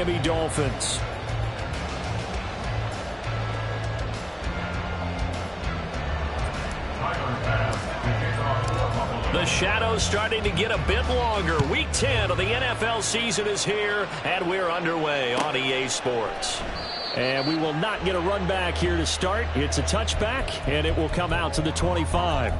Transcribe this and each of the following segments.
Miami Dolphins. The shadow's starting to get a bit longer. Week 10 of the NFL season is here, and we're underway on EA Sports. And we will not get a run back here to start. It's a touchback, and it will come out to the 25.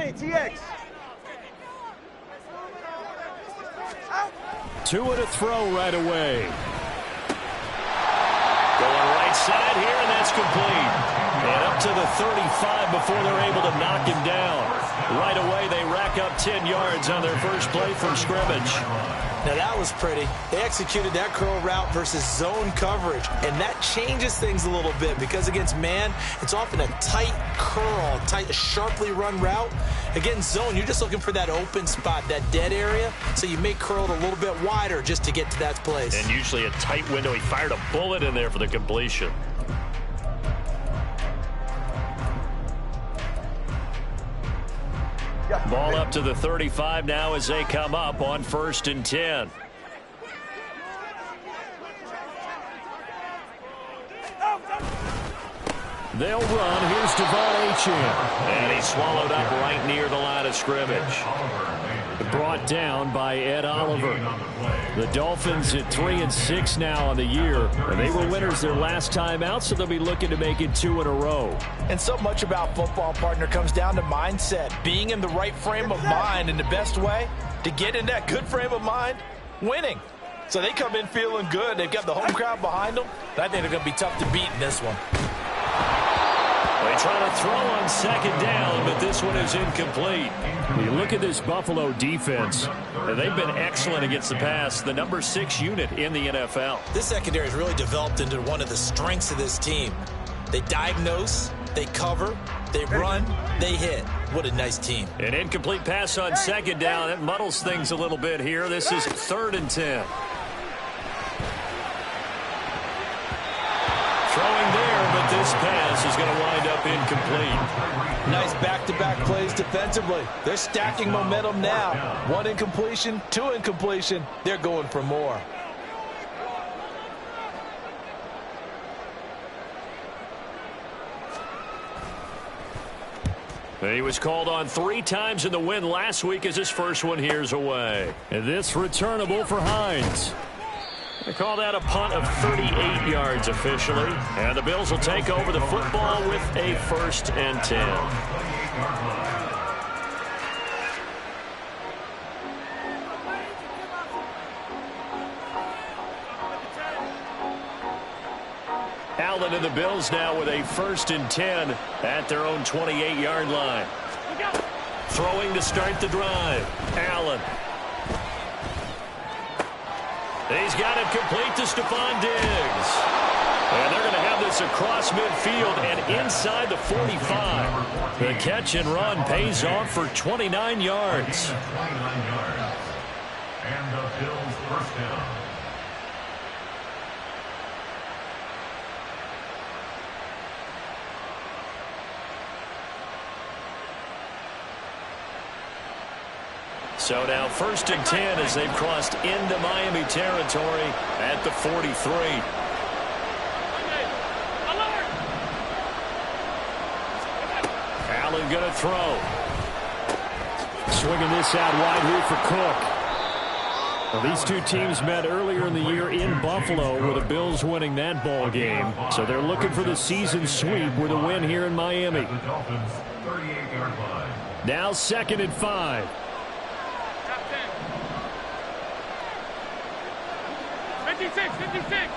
TX. Tua to throw right away. Going right side here, and that's complete. And up to the 35 before they're able to knock him down. Right away, they rack up 10 yards on their first play from scrimmage. Now that was pretty. They executed that curl route versus zone coverage, and that changes things a little bit because against man, it's often a tight curl, tight, sharply run route. Against zone, you're just looking for that open spot, that dead area, so you may curl it a little bit wider just to get to that place. And usually a tight window. He fired a bullet in there for the completion. Ball up to the 35 now as they come up on 1st and 10. They'll run. Here's Devon Achane. And he's swallowed up right near the line of scrimmage. Brought down by Ed Oliver. The Dolphins at 3-6 now on the year. And they were winners their last time out, so they'll be looking to make it 2 in a row. And so much about football, partner, comes down to mindset. Being in the right frame of mind, and the best way to get in that good frame of mind, winning. So they come in feeling good. They've got the home crowd behind them. I think they're going to be tough to beat in this one. They try to throw on 2nd down, but this one is incomplete. You look at this Buffalo defense, and they've been excellent against the pass, the number 6 unit in the NFL. This secondary has really developed into one of the strengths of this team. They diagnose, they cover, they run, they hit. What a nice team. An incomplete pass on 2nd down. That muddles things a little bit here. This is 3rd and 10. Throwing there, but this pass is going to wind up incomplete. Nice back-to-back plays defensively. They're stacking momentum now. 1 incompletion, 2 incompletion. They're going for more. He was called on 3 times in the win last week as his first one here's away. And this returnable for Hines. They call that a punt of 38 yards officially. And the Bills will take over the football with a 1st and 10. Allen and the Bills now with a 1st and 10 at their own 28-yard line. Throwing to start the drive. Allen. He's got it complete to Stephon Diggs. And they're going to have this across midfield and inside the 45. The catch and run pays off for 29 yards. And the Bills' 1st down. So now 1st and 10 as they've crossed into Miami territory at the 43. Allen going to throw. Swinging this out wide here for Cook. Well, these two teams met earlier in the year in Buffalo with the Bills winning that ball game. So they're looking for the season sweep with a win here in Miami. Now 2nd and 5. 56.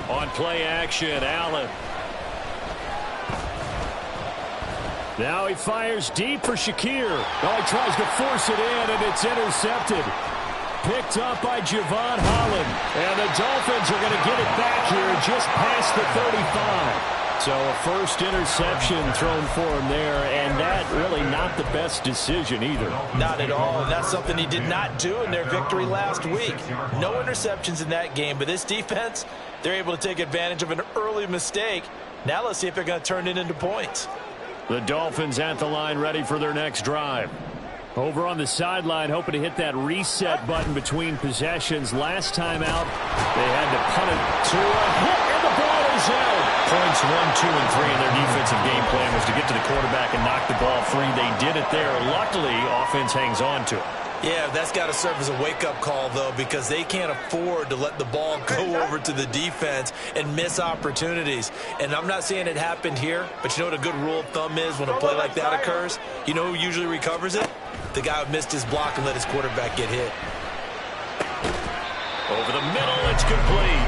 On play action, Allen. Now he fires deep for Shakir. Oh, he tries to force it in, and it's intercepted. Picked up by Javon Holland. And the Dolphins are going to get it back here just past the 35. So a first interception thrown for him there, and that really not the best decision either. Not at all, and that's something he did not do in their victory last week. No interceptions in that game, but this defense, they're able to take advantage of an early mistake. Now let's see if they're going to turn it into points. The Dolphins at the line ready for their next drive. Over on the sideline, hoping to hit that reset button between possessions. Last time out, they had to punt it to a hit, and the ball is out. Points 1, 2, and 3 in their defensive game plan was to get to the quarterback and knock the ball free. They did it there. Luckily, offense hangs on to it. Yeah, that's got to serve as a wake-up call, though, because they can't afford to let the ball go over to the defense and miss opportunities. And I'm not saying it happened here, but you know what a good rule of thumb is when a play like that occurs? You know who usually recovers it? The guy who missed his block and let his quarterback get hit. Over the middle, it's complete.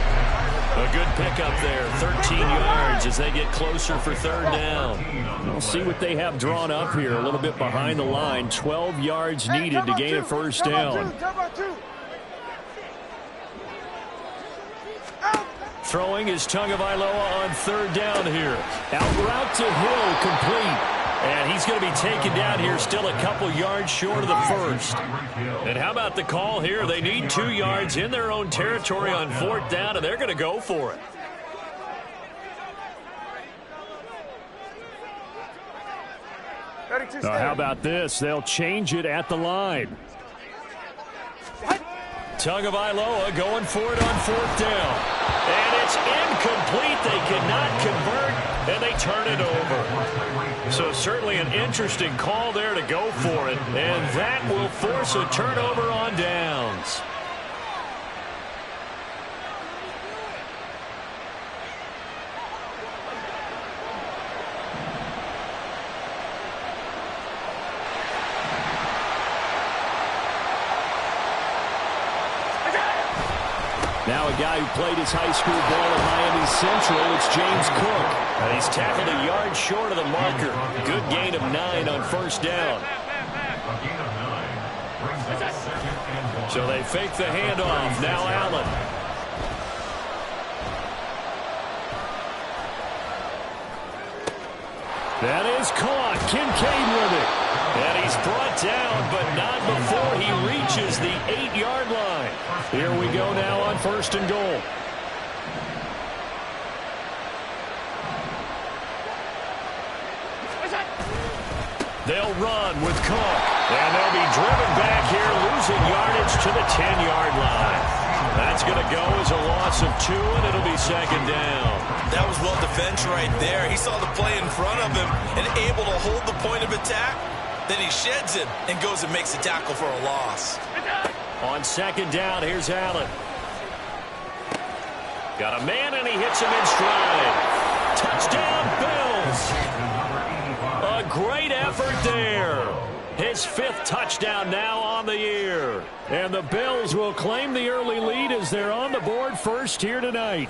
A good pickup there, 13 yards as they get closer for third down. We'll see what they have drawn up here, a little bit behind the line. 12 yards needed to gain a first down. Throwing is Tagovailoa on third down here. Out route to Hill, complete. And he's going to be taken down here, still a couple yards short of the first. And how about the call here? They need 2 yards in their own territory on fourth down, and they're going to go for it. Now, how about this? They'll change it at the line. Tagovailoa going for it on fourth down. And it's incomplete. They cannot convert, and they turn it over. So certainly an interesting call there to go for it. And that will force a turnover on downs. Now a guy who played his high school ball at Miami Central, it's James Cook. He's tackled a yard short of the marker. Good gain of 9 on first down. So they fake the handoff. Now Allen. That is caught. Kincaid with it. And he's brought down, but not before he reaches the 8-yard line. Here we go now on first and goal. They'll run with Cook. And they'll be driven back here, losing yardage to the 10-yard line. That's going to go as a loss of 2, and it'll be second down. That was well defended right there. He saw the play in front of him and able to hold the point of attack. Then he sheds it and goes and makes a tackle for a loss. On second down, here's Allen. Got a man, and he hits him in stride. Touchdown, Bills. A great effort there. His 5th touchdown now on the year. And the Bills will claim the early lead as they're on the board first here tonight.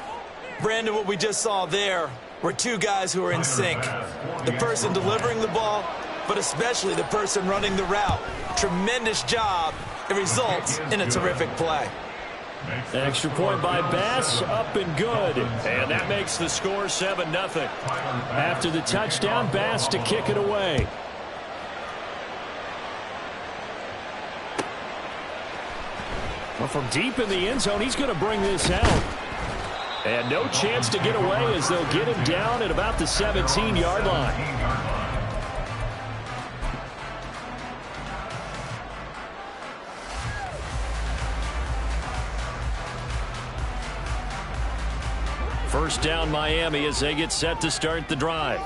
Brandon, what we just saw there were 2 guys who are in sync. The person delivering the ball, but especially the person running the route. Tremendous job. It results in a terrific play. Extra point by Bass, up and good. And that makes the score 7-0. After the touchdown, Bass to kick it away. Well, from deep in the end zone, he's going to bring this out. And no chance to get away as they'll get him down at about the 17-yard line. First down Miami as they get set to start the drive.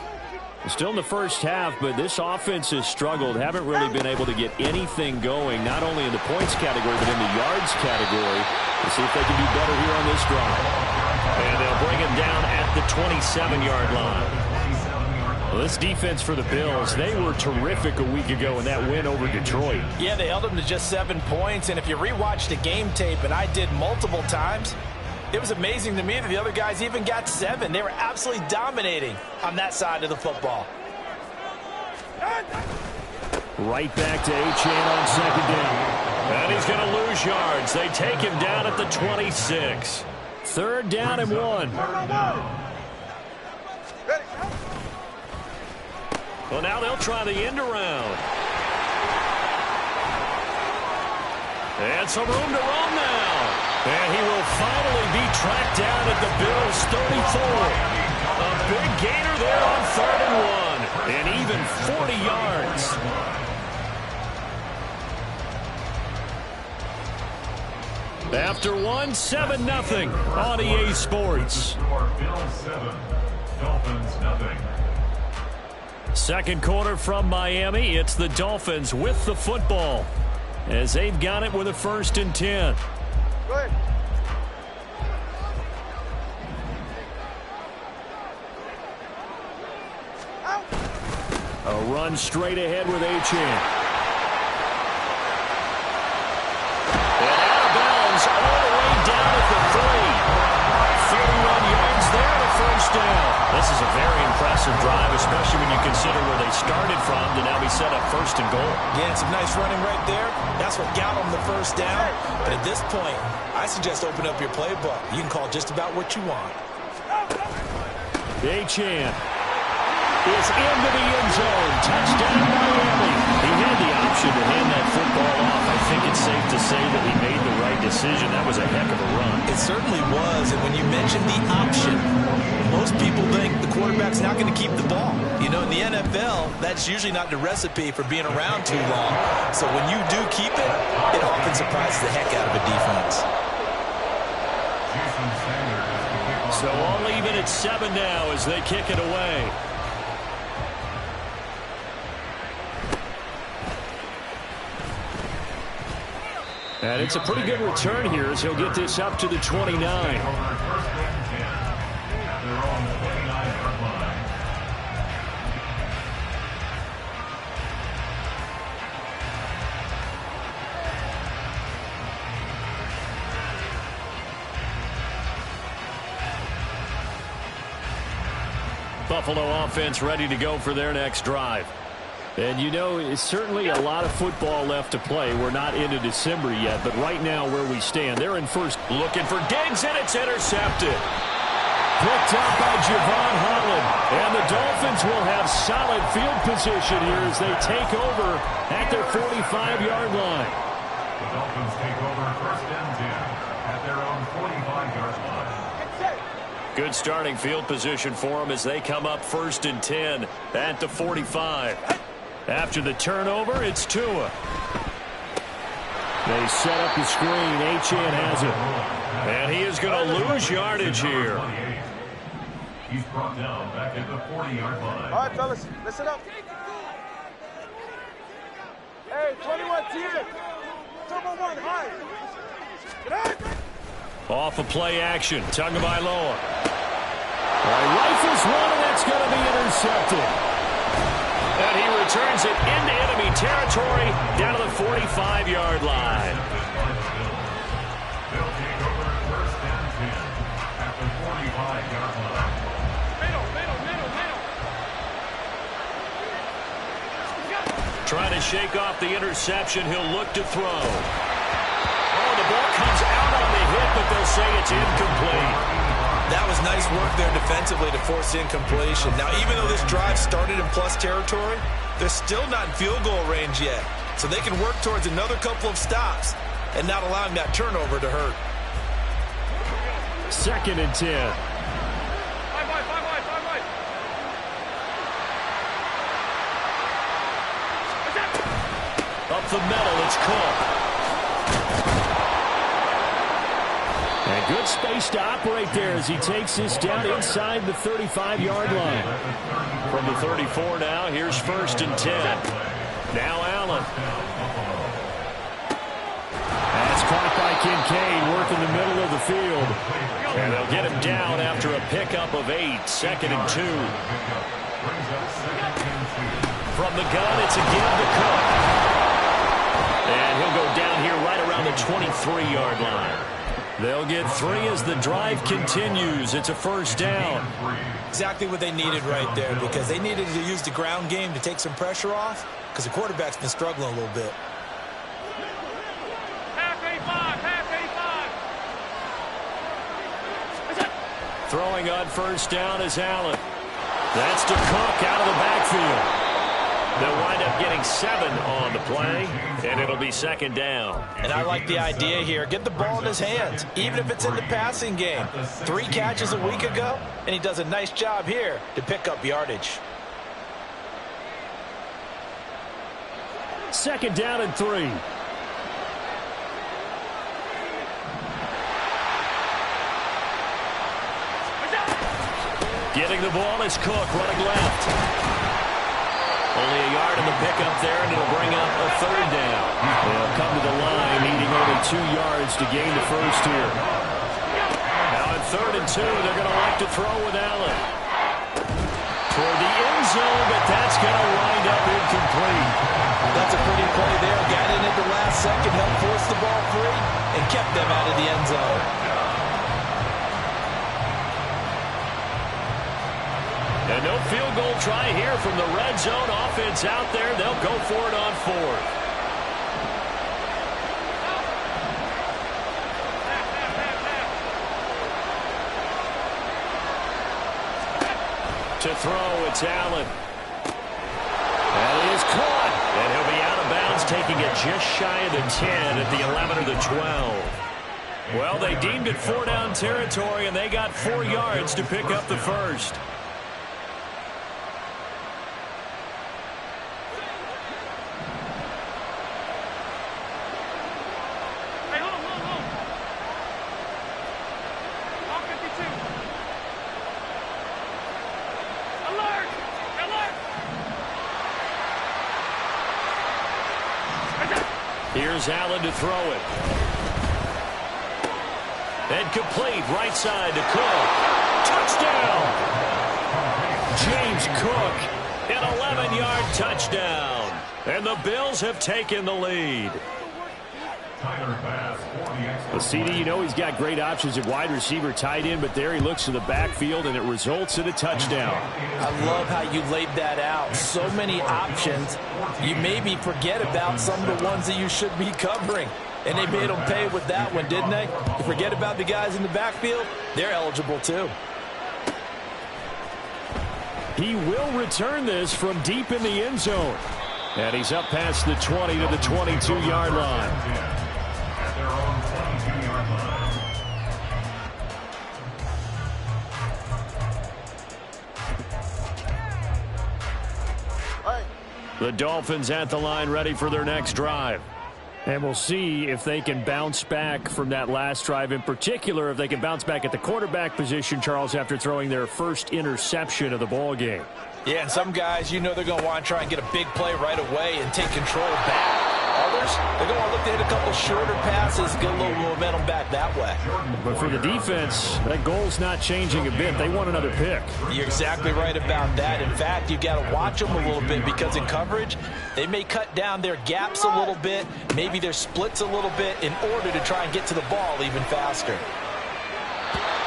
Still in the first half, but this offense has struggled. Haven't really been able to get anything going, not only in the points category, but in the yards category. We'll see if they can do better here on this drive. And they'll bring him down at the 27-yard line. Well, this defense for the Bills, they were terrific a week ago in that win over Detroit. Yeah, they held them to just 7 points. And if you rewatch the game tape, and I did multiple times, it was amazing to me that the other guys even got 7. They were absolutely dominating on that side of the football. Right back to Achane on second down. And he's going to lose yards. They take him down at the 26. Third down and 1. Well, now they'll try the end around. And some room to run now. And he will finally be tracked down at the Bills' 34. A big gainer there on 3rd and 1. And even 40 yards. After 1, 7-0 on EA Sports. Bills 7, Dolphins nothing. Second quarter from Miami. It's the Dolphins with the football as they've got it with a 1st and 10. Good. A run straight ahead with Achane. And out of bounds all the way down at the 3. 31 yards there and a 1st down. This is a very impressive drive, especially when you consider where they started from to now be set up 1st and goal. Again, some nice running right there. That's what got them the 1st down. But at this point, I suggest open up your playbook. You can call just about what you want. Achane is into the end zone. Touchdown, Miami. He had the option to hand that football off. I think it's safe to say that he made the right decision. That was a heck of a run. It certainly was. And when you mention the option, most people think the quarterback's not going to keep the ball. You know, in the NFL, that's usually not the recipe for being around too long. So when you do keep it, it often surprises the heck out of a defense. So all even at 7 now as they kick it away. And it's a pretty good return here as he'll get this up to the 29. Buffalo offense ready to go for their next drive. And you know, it's certainly a lot of football left to play. We're not into December yet, but right now where we stand, they're in first. Looking for Diggs, and it's intercepted. Picked up by Javon Holland. And the Dolphins will have solid field position here as they take over at their 45-yard line. The Dolphins take over 1st and 10 at their own 45-yard line. Good starting field position for them as they come up 1st and 10 at the 45. After the turnover, it's Tua. They set up the screen. Achane has it. And he is going to lose yardage here. He's brought down back at the 40-yard line. All right, fellas, listen up. Hey, 21 team. Turbo 1, high. Get out. Off of play action. Tagovailoa. Rifles one, and that's going to be intercepted. And he returns it into enemy territory down to the 45-yard line. They'll take over 1st and 10 at the 45-yard line. Trying to shake off the interception. He'll look to throw. Oh, the ball comes out on the hit, but they'll say it's incomplete. That was nice work there defensively to force incompletion. Now, even though this drive started in plus territory, they're still not in field goal range yet. So they can work towards another couple of stops and not allowing that turnover to hurt. 2nd and 10. Up the middle, it's Cook. And good space to operate there as he takes this down inside the 35-yard line. From the 34 now, here's 1st and 10. Now Allen. That's caught by Kincaid, working the middle of the field. And they'll get him down after a pickup of 8, 2nd and 2. From the gun, it's again to Cook. And he'll go down here right around the 23-yard line. They'll get 3 as the drive continues. It's a first down. Exactly what they needed right there, because they needed to use the ground game to take some pressure off, because the quarterback's been struggling a little bit. Throwing on first down is Allen. That's to Cook out of the backfield. They'll wind up getting 7 on the play, and it'll be second down. And I like the idea here. Get the ball in his hands, even if it's in the passing game. 3 catches a week ago, and he does a nice job here to pick up yardage. Second down and 3. Getting the ball is Cook running left. Only a yard in the pickup there, and it'll bring up a third down. They'll come to the line, needing only 2 yards to gain the first here. Now at 3rd and 2, they're going to like to throw with Allen. Toward the end zone, but that's going to wind up incomplete. That's a pretty play there. Got in at the last second, helped force the ball free, and kept them out of the end zone. And no field goal try here from the red zone. Offense out there. They'll go for it on 4th. To throw, it's Allen. That is caught. And he'll be out of bounds, taking it just shy of the 10 at the 11 or the 12. Well, they deemed it 4-down territory, and they got 4 yards to pick up the first. Here's Allen to throw it. And complete right side to Cook. Touchdown! James Cook, an 11-yard touchdown. And the Bills have taken the lead. Well, CD, you know he's got great options at wide receiver, tight end, but there he looks to the backfield, and it results in a touchdown. I love how you laid that out. So many options. You maybe forget about some of the ones that you should be covering. And they made them pay with that one, didn't they? You forget about the guys in the backfield, they're eligible too. He will return this from deep in the end zone. And he's up past the 20 to the 22-yard line. The Dolphins at the line, ready for their next drive. And we'll see if they can bounce back from that last drive. In particular, if they can bounce back at the quarterback position, Charles, after throwing their first interception of the ball game. Yeah, and some guys, you know they're going to want to try and get a big play right away and take control back. Others, they're going to look to hit a couple shorter passes, get a little momentum back that way. But for the defense, that goal's not changing a bit. They want another pick. You're exactly right about that. In fact, you've got to watch them a little bit, because in coverage, they may cut down their gaps a little bit, maybe their splits a little bit, in order to try and get to the ball even faster.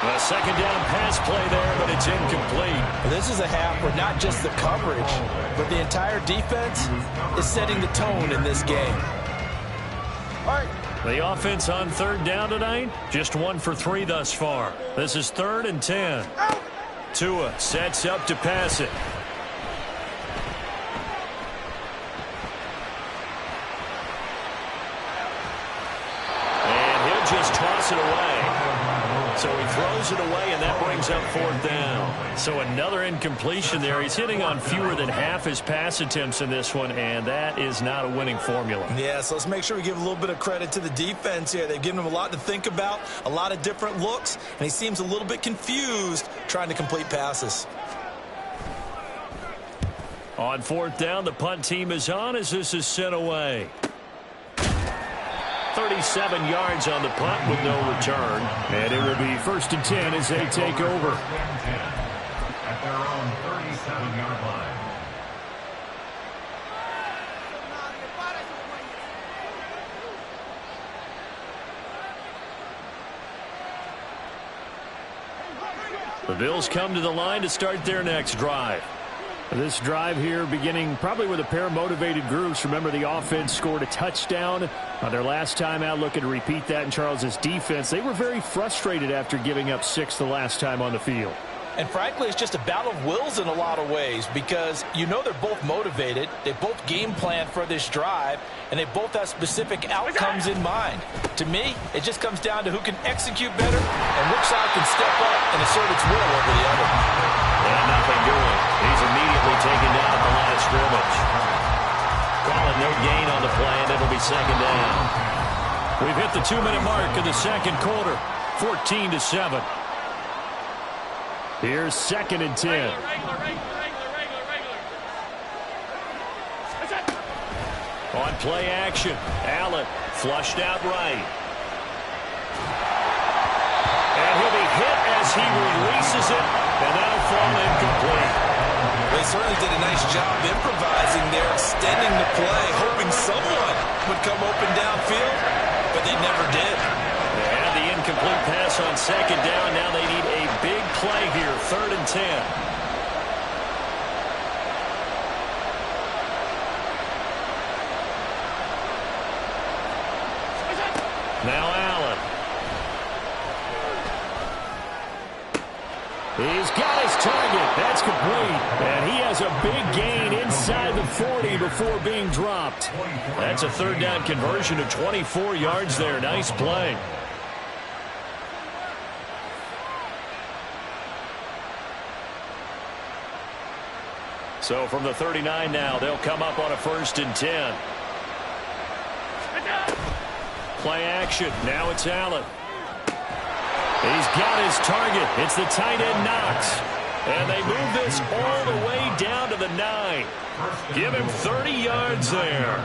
A second down pass play there, but it's incomplete. This is a half where not just the coverage, but the entire defense is setting the tone in this game. The offense on third down tonight, just 1 for 3 thus far. This is 3rd and 10. Tua sets up to pass it. And he'll just toss it away. So he throws it away, and that brings up 4th down. So another incompletion there. He's hitting on fewer than half his pass attempts in this one, and that is not a winning formula. Yeah, so let's make sure we give a little bit of credit to the defense here. They've given him a lot to think about, a lot of different looks, and he seems a little bit confused trying to complete passes. On 4th down, the punt team is on as this is sent away. 37 yards on the punt with no return. And it will be 1st and 10 as they take over. At their own 37-yard line. The Bills come to the line to start their next drive. This drive here beginning probably with a pair of motivated groups. Remember, the offense scored a touchdown on their last time out. Looking to repeat that in Charles's defense. They were very frustrated after giving up 6 the last time on the field. And frankly, it's just a battle of wills in a lot of ways because you know they're both motivated. They both game plan for this drive, and they both have specific outcomes in mind. To me, it just comes down to who can execute better and which side can step up and assert its will over the other. And nothing doing. He's immediately taken down at the line of scrimmage. Call it no gain on the play, and it'll be second down. We've hit the 2-minute mark of the second quarter, 14-7. Here's 2nd and 10. On play action, Allen flushed out right. And he'll be hit as he releases it, and that'll fall incomplete. They certainly did a nice job improvising there, extending the play, hoping someone would come open downfield, but they never did. They had the incomplete pass on second down. Now they need a big play here, 3rd and 10. Now Allen. He's got his target. That's complete. And he has a big gain inside the 40 before being dropped. That's a 3rd down conversion of 24 yards there. Nice play. So from the 39 now, they'll come up on a 1st and 10. Play action. Now it's Allen. He's got his target. It's the tight end Knox. And they move this all the way down to the 9. Give him 30 yards there.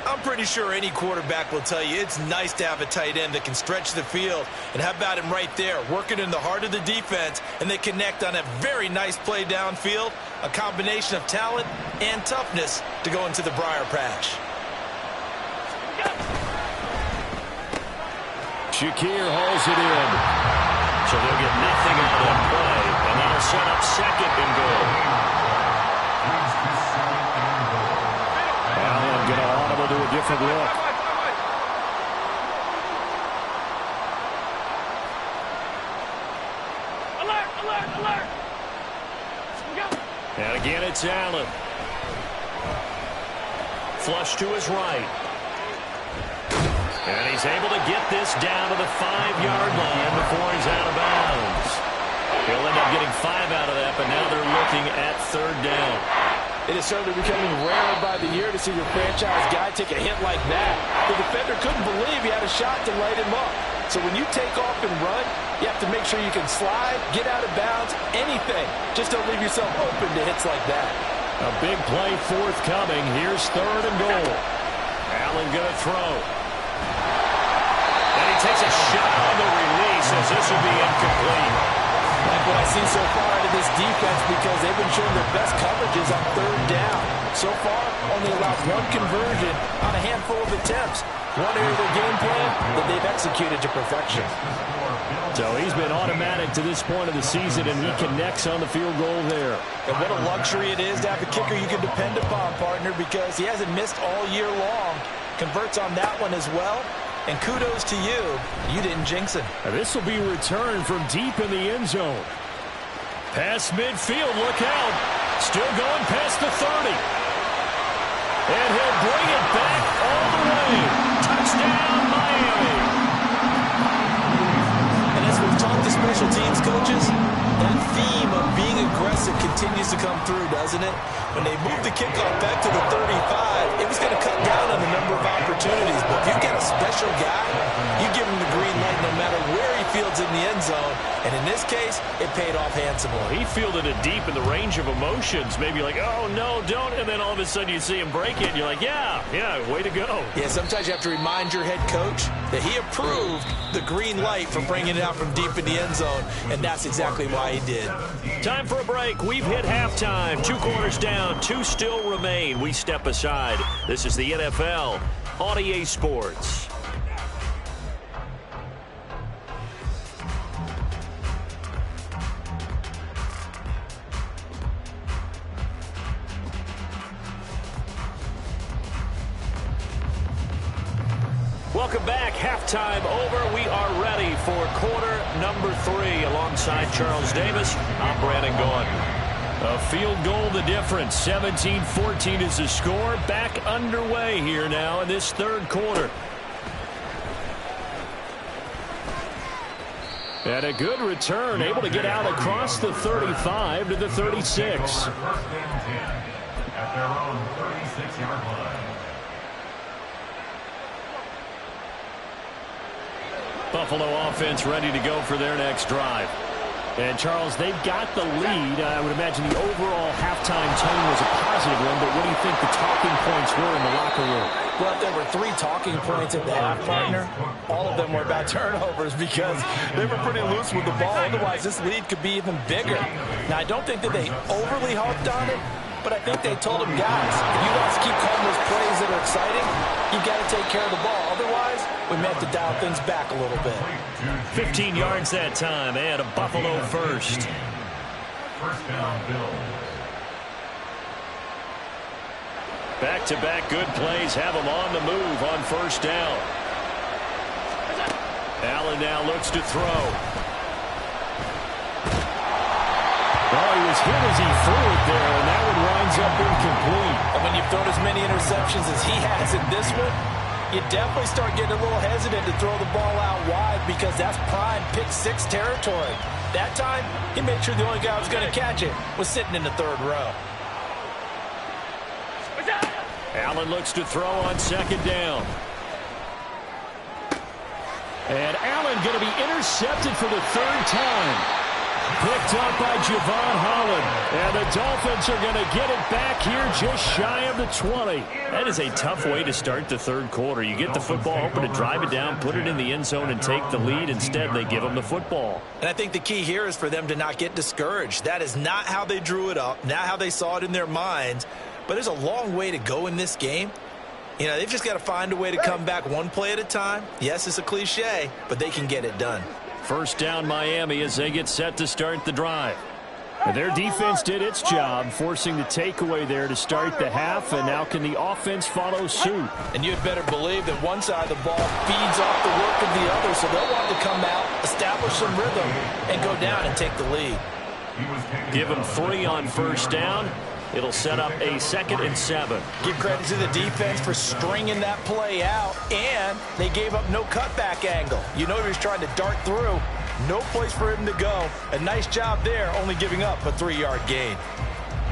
I'm pretty sure any quarterback will tell you it's nice to have a tight end that can stretch the field. And how about him right there, working in the heart of the defense, and they connect on a very nice play downfield, a combination of talent and toughness to go into the briar patch. Shakir hauls it in. So they'll get nothing out of that play, and that'll set up 2nd and goal. Allen going to audible to a different look. Alert, alert, alert. And again, it's Allen. Flush to his right. And he's able to get this down to the 5-yard line before he's out of bounds. He'll end up getting 5 out of that, but now they're looking at 3rd down. It is certainly becoming rarer by the year to see your franchise guy take a hit like that. The defender couldn't believe he had a shot to light him up. So when you take off and run, you have to make sure you can slide, get out of bounds, anything. Just don't leave yourself open to hits like that. A big play forthcoming. Here's 3rd and goal. Allen going to throw. And he takes a shot on the release as this will be incomplete. Like what I've seen so far out of this defense because they've been showing their best coverages on 3rd down. So far, only allowed 1 conversion on a handful of attempts. One area of their game plan that they've executed to perfection. So he's been automatic to this point of the season, and he connects on the field goal there. And what a luxury it is to have a kicker you can depend upon, partner, because he hasn't missed all year long. Converts on that one as well. And kudos to you. You didn't jinx him. And this will be returned from deep in the end zone. Past midfield, look out. Still going past the 30. And he'll bring it back all the way. Touchdown, Miami. And as we've talked to special teams coaches, that theme of being aggressive continues to come through, doesn't it? When they moved the kickoff back to the 35, it was going to cut down on the number of opportunities. But if you get a special guy, you give him the green light no matter where he fields in the end zone. And in this case, it paid off handsomely. He fielded it deep in the range of emotions. Maybe like, oh, no, don't. And then all of a sudden you see him break it. And you're like, yeah, way to go. Yeah, sometimes you have to remind your head coach that he approved the green light for bringing it out from deep in the end zone. And that's exactly why he did. Time for a break. We've hit halftime. 2 quarters down. 2 still remain. We step aside. This is the NFL on EA Sports. Welcome back. Halftime over. We are ready for quarter number 3. Alongside Charles Davis, I'm Brandon Gaudin. A field goal the difference. 17-14 is the score. Back underway here now in this third quarter. And a good return, able to get out across the 35 to the 36. First and 10 at their own 36-yard line. Buffalo offense ready to go for their next drive. And, Charles, they've got the lead. I would imagine the overall halftime tone was a positive one, but what do you think the talking points were in the locker room? Well, if there were 3 talking points at the half, partner, all of them were about turnovers because they were pretty loose with the ball. Otherwise, this lead could be even bigger. Now, I don't think that they overly harped on it, but I think they told them, guys, if you guys keep calling those plays that are exciting, you've got to take care of the ball. Otherwise, we may have to dial things back a little bit. 15 yards that time, and a Buffalo first. First down, Bills. Back-to-back good plays have them on the move on first down. Allen now looks to throw. Oh, he was hit as he threw it there, and that one winds up incomplete. And when you've thrown as many interceptions as he has in this one, you definitely start getting a little hesitant to throw the ball out wide because that's prime pick-6 territory. That time, he made sure the only guy who was going to catch it was sitting in the third row. Allen looks to throw on second down. And Allen going to be intercepted for the third time. Picked up by Javon Holland. And the Dolphins are going to get it back here just shy of the 20. That is a tough way to start the third quarter. You get the football, hoping to drive it down, put it in the end zone, and take the lead. Instead, they give them the football. And I think the key here is for them to not get discouraged. That is not how they drew it up, not how they saw it in their minds. But there's a long way to go in this game. You know, they've just got to find a way to come back one play at a time. Yes, it's a cliche, but they can get it done. First down Miami as they get set to start the drive. And their defense did its job, forcing the takeaway there to start the half, and now can the offense follow suit? And you'd better believe that one side of the ball feeds off the work of the other, so they'll want to come out, establish some rhythm, and go down and take the lead. Give them 3 on first down. It'll set up a 2nd and 7. Give credit to the defense for stringing that play out, and they gave up no cutback angle. You know he was trying to dart through. No place for him to go. A nice job there, only giving up a 3-yard gain.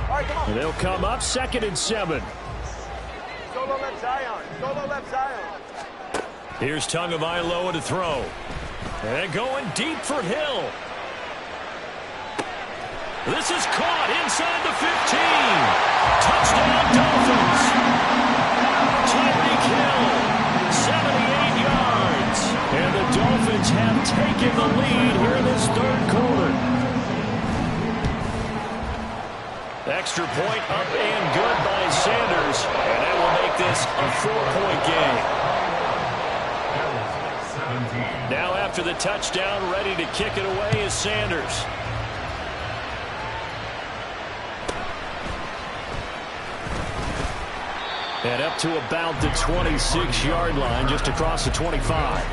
All right, come on. They'll come up 2nd and 7. Solo left Zion. Solo left Zion. Here's Tagovailoa to throw. And going deep for Hill. This is caught inside the 15. Touchdown Dolphins. Tyreek Hill, 78 yards. And the Dolphins have taken the lead here in this third quarter. Extra point up and good by Sanders. And that will make this a 4-point game. Now after the touchdown, ready to kick it away is Sanders. And up to about the 26-yard line, just across the 25.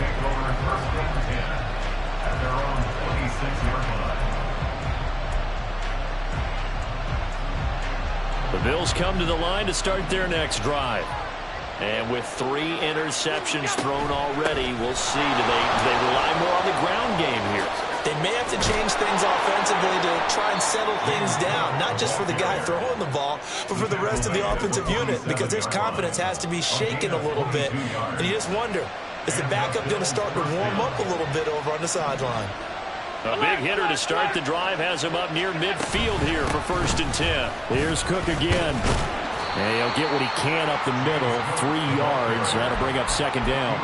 The Bills come to the line to start their next drive. And with 3 interceptions thrown already, we'll see. Do they rely more on the ground game here? They may have to change things offensively to try and settle things down, not just for the guy throwing the ball, but for the rest of the offensive unit, because his confidence has to be shaken a little bit. And you just wonder, is the backup going to start to warm up a little bit over on the sideline? A big hitter to start the drive has him up near midfield here for 1st and 10. Here's Cook again. And he'll get what he can up the middle, 3 yards. That'll bring up 2nd down.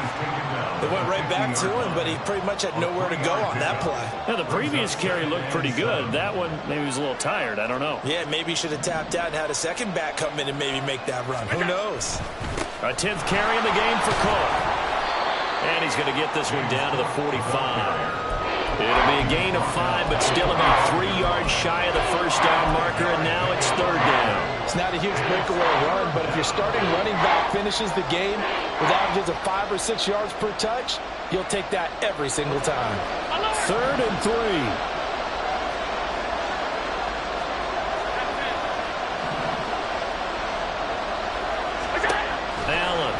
They went right back to him, but he pretty much had nowhere to go on that play. Now, the previous carry looked pretty good. That one, maybe he was a little tired. I don't know. Yeah, maybe he should have tapped out and had a second back come in and maybe make that run. Who knows? A 10th carry in the game for Cook. And he's going to get this one down to the 45. It'll be a gain of 5, but still about 3 yards shy of the first down marker, and now it's 3rd down. It's not a huge breakaway run, but if your starting running back finishes the game with averages of 5 or 6 yards per touch, you'll take that every single time. 3rd and 3. Allen.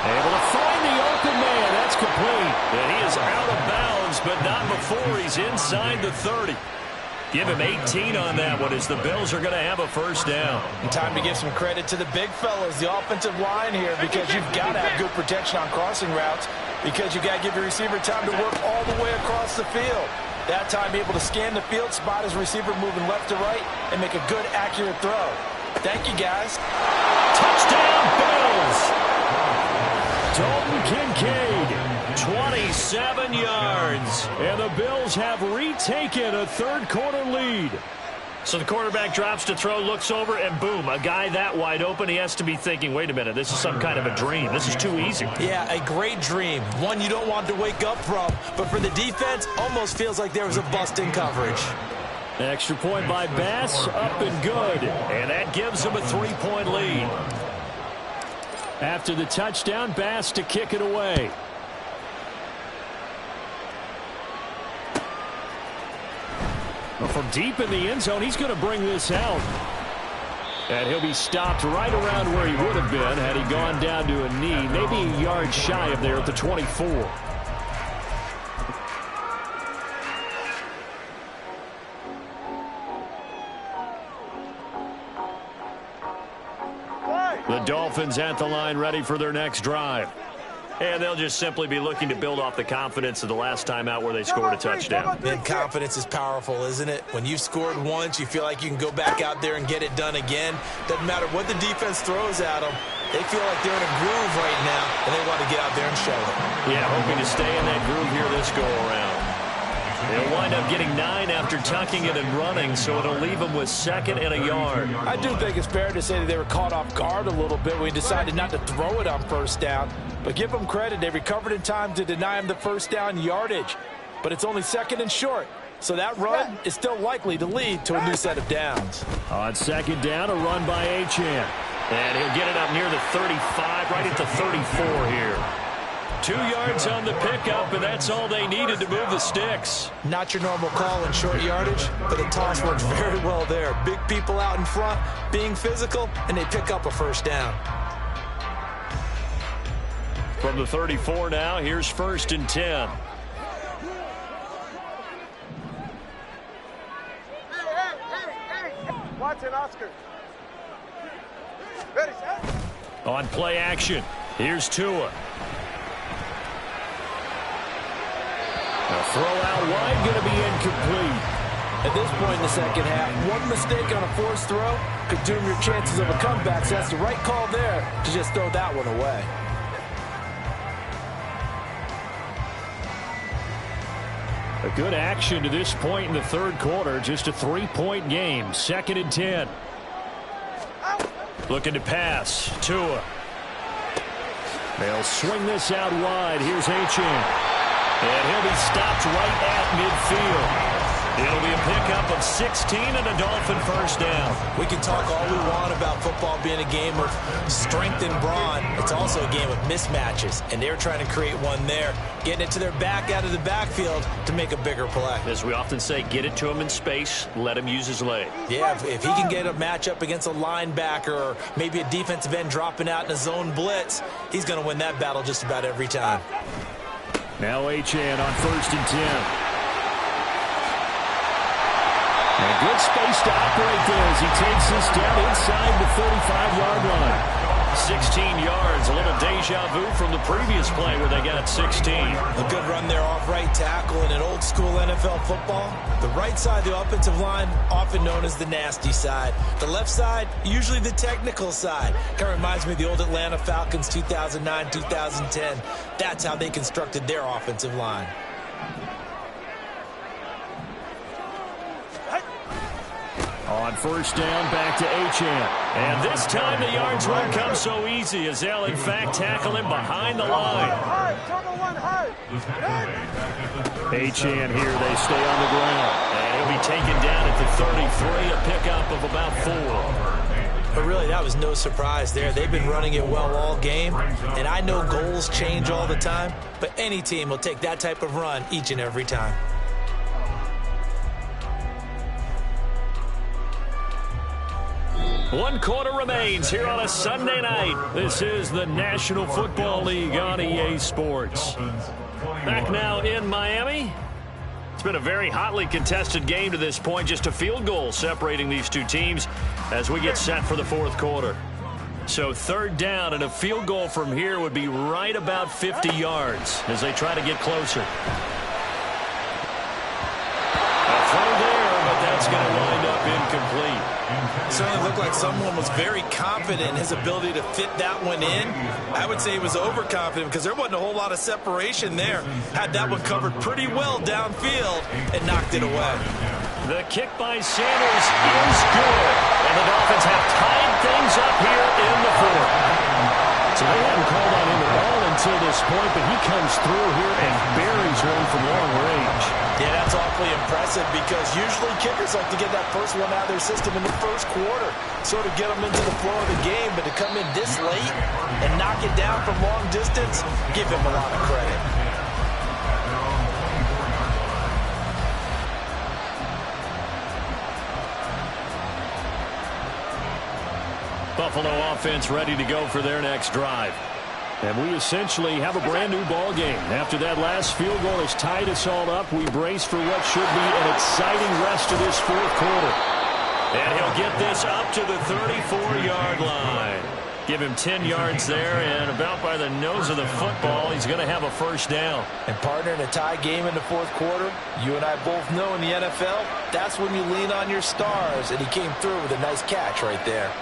Able to find the open man. That's complete. And he is out of bounds, but not before he's inside the 30. Give him 18 on that one as the Bills are going to have a first down. And time to give some credit to the big fellas, the offensive line here, because you've got to have good protection on crossing routes, because you've got to give your receiver time to work all the way across the field. That time able to scan the field, spot his receiver moving left to right, and make a good, accurate throw. Thank you, guys. Touchdown, Bills! Dalton Kincaid, 27 yards. And the Bills have retaken a third-quarter lead. So the quarterback drops to throw, looks over, and boom, a guy that wide open, he has to be thinking, wait a minute, this is some kind of a dream. This is too easy. Yeah, a great dream. One you don't want to wake up from. But for the defense, almost feels like there was a bust in coverage. Extra point by Bass, up and good. And that gives him a 3-point lead. After the touchdown, Bass to kick it away. From deep in the end zone, he's going to bring this out. And he'll be stopped right around where he would have been had he gone down to a knee, maybe a yard shy of there at the 24. The Dolphins at the line, ready for their next drive. And they'll just simply be looking to build off the confidence of the last time out where they scored a touchdown. And confidence is powerful, isn't it? When you've scored once, you feel like you can go back out there and get it done again. Doesn't matter what the defense throws at them. They feel like they're in a groove right now, and they want to get out there and show it. Yeah, hoping to stay in that groove here this go-around. They'll wind up getting 9 after tucking it and running, so it'll leave them with 2nd and a yard. I do think it's fair to say that they were caught off guard a little bit when we decided not to throw it on first down. But give them credit. They recovered in time to deny him the first down yardage. But it's only 2nd and short. So that run is still likely to lead to a new set of downs. On 2nd down, a run by Achane. And he'll get it up near the 35, right at the 34 here. 2 yards on the pickup, and that's all they needed to move the sticks. Not your normal call in short yardage, but the toss works very well there. Big people out in front, being physical, and they pick up a first down. From the 34 now, here's 1st and 10. Watson, Oscar. Ready, set. On play action, here's Tua. A throw out wide, going to be incomplete. At this point in the second half, one mistake on a forced throw could doom your chances of a comeback. So that's the right call there to just throw that one away. A good action to this point in the third quarter. Just a 3-point game. 2nd and 10. Looking to pass. Tua. They'll swing this out wide. Here's Achane. And he'll be stopped right at midfield. It'll be a pickup of 16 and a Dolphin first down. We can talk all we want about football being a game of strength and brawn. It's also a game of mismatches, and they're trying to create one there, getting it to their back out of the backfield to make a bigger play. As we often say, get it to him in space, let him use his leg. Yeah, if he can get a matchup against a linebacker or maybe a defensive end dropping out in a zone blitz, he's going to win that battle just about every time. Now Achane on 1st and 10. And good space to operate there as he takes this down inside the 35-yard line. 16 yards, a little deja vu from the previous play where they got 16. A good run there off right tackle in an old-school NFL football. The right side of the offensive line, often known as the nasty side. The left side, usually the technical side. Kind of reminds me of the old Atlanta Falcons 2009-2010. That's how they constructed their offensive line. On 1st down, back to Achane. And this time the yards won't come so easy as they'll, in fact, tackle him behind the line. Achane here, they stay on the ground. And he'll be taken down at the 33, a pickup of about 4. But really, that was no surprise there. They've been running it well all game, and I know goals change all the time, but any team will take that type of run each and every time. One quarter remains here on a Sunday night. This is the National Football League on EA Sports. Back now in Miami. It's been a very hotly contested game to this point. Just a field goal separating these two teams as we get set for the fourth quarter. So third down, and a field goal from here would be right about 50 yards as they try to get closer. A throw there, but that's going to wind up incomplete. It certainly looked like someone was very confident in his ability to fit that one in. I would say he was overconfident because there wasn't a whole lot of separation there. Had that one covered pretty well downfield and knocked it away. The kick by Sanders is good, and the Dolphins have tied things up here in the fourth. So they hadn't called on him at all until this point, but he comes through here and buries one from long range. Yeah, that's awfully impressive because usually kickers like to get that first one out of their system in the first quarter, sort of get them into the flow of the game, but to come in this late and knock it down from long distance, give him a lot of credit. Buffalo offense ready to go for their next drive. And we essentially have a brand new ball game. After that last field goal has tied us all up, we brace for what should be an exciting rest of this fourth quarter. And he'll get this up to the 34-yard line. Give him 10 yards there, and about by the nose of the football, he's going to have a first down. And partner, in a tie game in the fourth quarter, you and I both know in the NFL, that's when you lean on your stars, and he came through with a nice catch right there.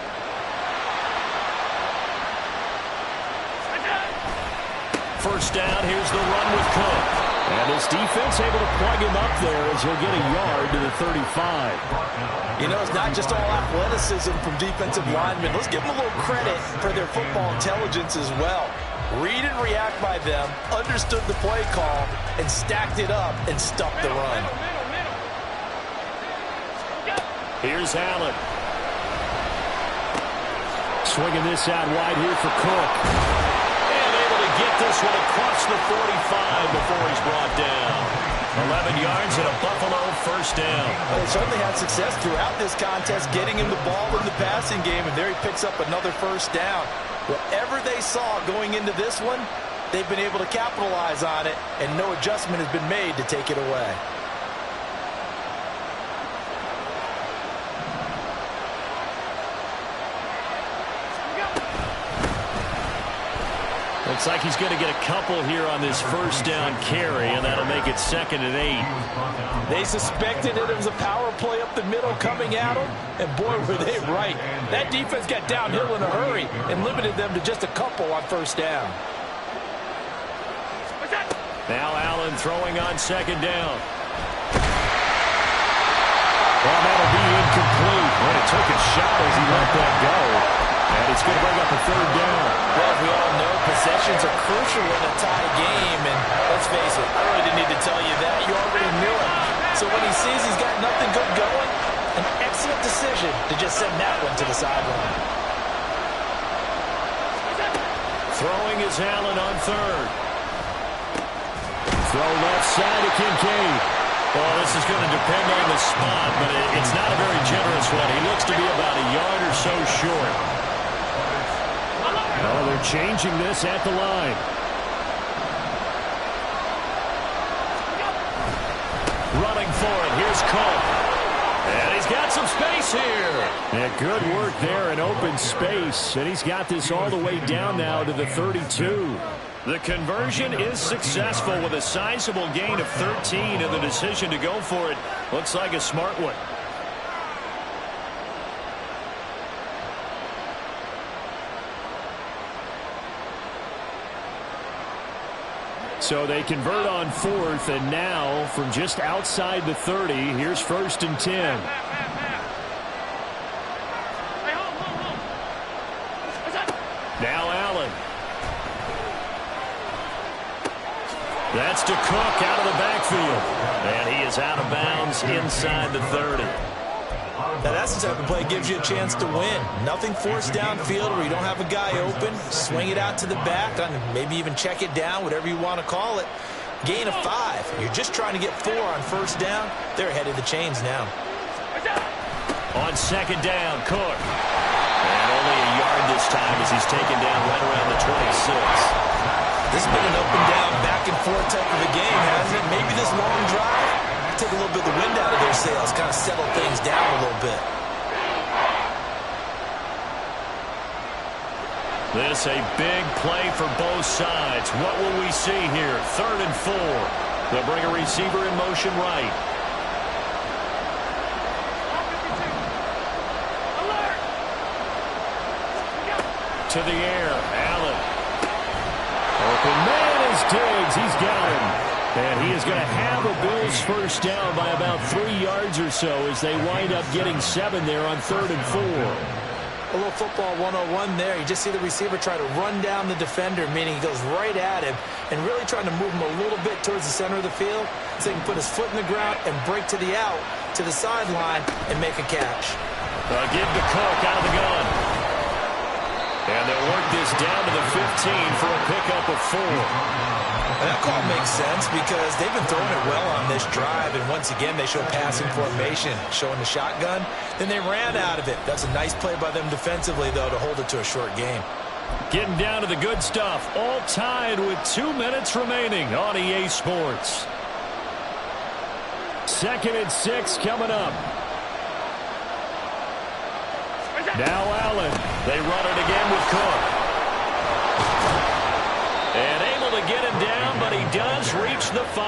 First down, here's the run with Cook. And this defense able to plug him up there as he'll get a yard to the 35. You know, it's not just all athleticism from defensive linemen. Let's give them a little credit for their football intelligence as well. Read and react by them, understood the play call, and stacked it up and stuffed the run. Here's Allen. Swinging this out wide here for Cook. Get this one across the 45 before he's brought down. 11 yards and a Buffalo first down. Well, they certainly had success throughout this contest getting him the ball in the passing game, and there he picks up another first down. Whatever they saw going into this one, they've been able to capitalize on it, and no adjustment has been made to take it away. Looks like he's going to get a couple here on this first down carry, and that'll make it 2nd and 8. They suspected it was a power play up the middle coming at them, and boy, were they right. That defense got downhill in a hurry and limited them to just a couple on first down. Now Allen throwing on 2nd down. Well, that'll be incomplete. And it took a shot as he let that go. And it's going to bring up a 3rd down. Well, as we all know, possessions are crucial in a tie game. And let's face it, I really didn't need to tell you that. You already knew it. So when he sees he's got nothing good going, an excellent decision to just send that one to the sideline. Throwing is Allen on 3rd. Throw left side to Kincaid. Well, this is going to depend on the spot, but it's not a very generous one. He looks to be about a yard or so short. Oh, they're changing this at the line. Running for it. Here's Cook. And he's got some space here. Yeah, good work there in open space. And he's got this all the way down now to the 32. The conversion is successful with a sizable gain of 13, and the decision to go for it looks like a smart one. So they convert on 4th, and now from just outside the 30, here's 1st and 10. Now Allen. That's to Cook out of the backfield. And he is out of bounds inside the 30. Now that's the type of play that gives you a chance to win. Nothing forced downfield where you don't have a guy open. Swing it out to the back, maybe even check it down, whatever you want to call it. Gain of 5. You're just trying to get 4 on first down. They're ahead of the chains now. On second down, Cook. And only a yard this time as he's taken down right around the 26. This has been an up and down, back and forth type of a game, hasn't it? Maybe this long drive take a little bit of the wind out of their sails, kind of settle things down a little bit. This a big play for both sides. What will we see here? 3rd and 4. They'll bring a receiver in motion right. To the air, Allen. Open man is Diggs. He's got him. And he is going to have a Bills first down by about 3 yards or so as they wind up getting 7 there on 3rd and 4. A little football 101 there. You just see the receiver try to run down the defender, meaning he goes right at him and really trying to move him a little bit towards the center of the field so he can put his foot in the ground and break to the out, to the sideline, and make a catch. Give to Cook out of the gun. And they'll work this down to the 15 for a pickup of 4. And that call makes sense because they've been throwing it well on this drive, and once again they show passing formation, showing the shotgun. Then they ran out of it. That's a nice play by them defensively, though, to hold it to a short game. Getting down to the good stuff. All tied with 2 minutes remaining on EA Sports. 2nd and 6 coming up. Now Allen. They run it again with Cook. And able to get him down, but he does reach the 5.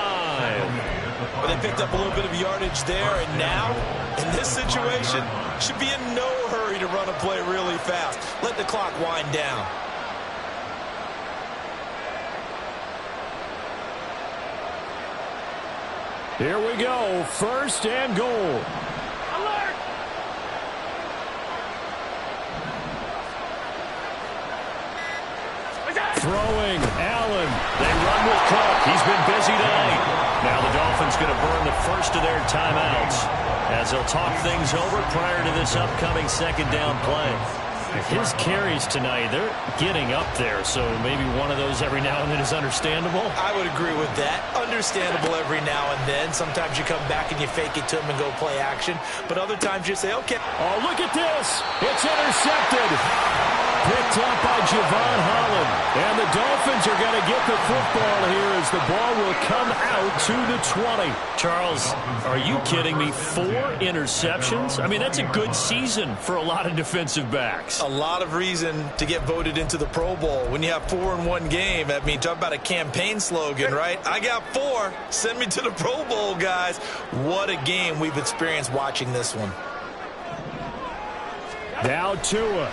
Well, they picked up a little bit of yardage there, and now, in this situation, should be in no hurry to run a play really fast. Let the clock wind down. Here we go. 1st and goal. Throwing, Allen. They run with Cook. He's been busy tonight. Now the Dolphins going to burn the first of their timeouts as they'll talk things over prior to this upcoming 2nd down play. His carries tonight, they're getting up there, so maybe one of those every now and then is understandable. I would agree with that. Understandable every now and then. Sometimes you come back and you fake it to him and go play action, but other times you say, okay. Oh, look at this. It's intercepted. Picked up by Javon Holland. And the Dolphins are going to get the football here as the ball will come out to the 20. Charles, are you kidding me? 4 interceptions? I mean, that's a good season for a lot of defensive backs. A lot of reason to get voted into the Pro Bowl. When you have 4 in one game, I mean, talk about a campaign slogan, right? I got 4. Send me to the Pro Bowl, guys. What a game we've experienced watching this one. Now Tua.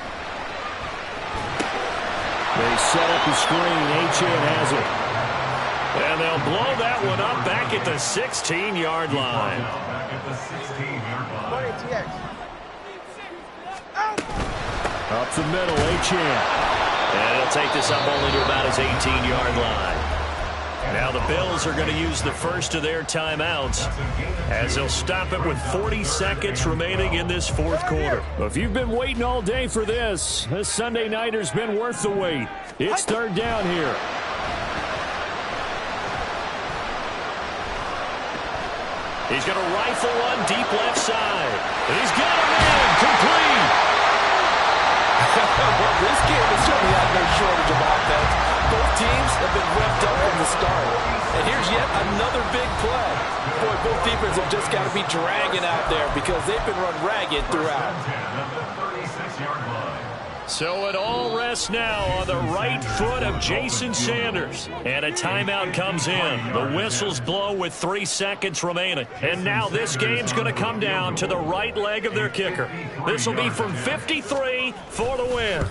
They set up the screen. Achane has it. And they'll blow that one up back at the 16-yard line. Up the middle, Achane. And he'll take this up only to about his 18-yard line. Now the Bills are going to use the first of their timeouts as they'll stop it with 40 seconds remaining in this 4th quarter. If you've been waiting all day for this Sunday nighter's been worth the wait. It's 3rd down here. He's going to rifle one deep left side. He's got a man complete. Well, this game has certainly had no shortage of offense. Both teams have been revved up from the start. And here's yet another big play. Boy, both defenses have just got to be dragging out there because they've been run ragged throughout. So it all rests now on the right foot of Jason Sanders. And a timeout comes in. The whistles blow with 3 seconds remaining. And now this game's going to come down to the right leg of their kicker. This will be from 53 for the win.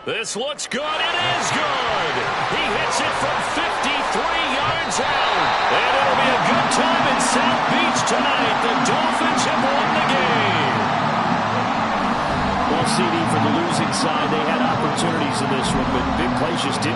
This looks good. It is good. He hits it from 53 yards out. And it'll be a good time in South Beach tonight. The Dolphins have won the game. Well, CD, for the losing side, they had opportunities in this one, but big plays just didn't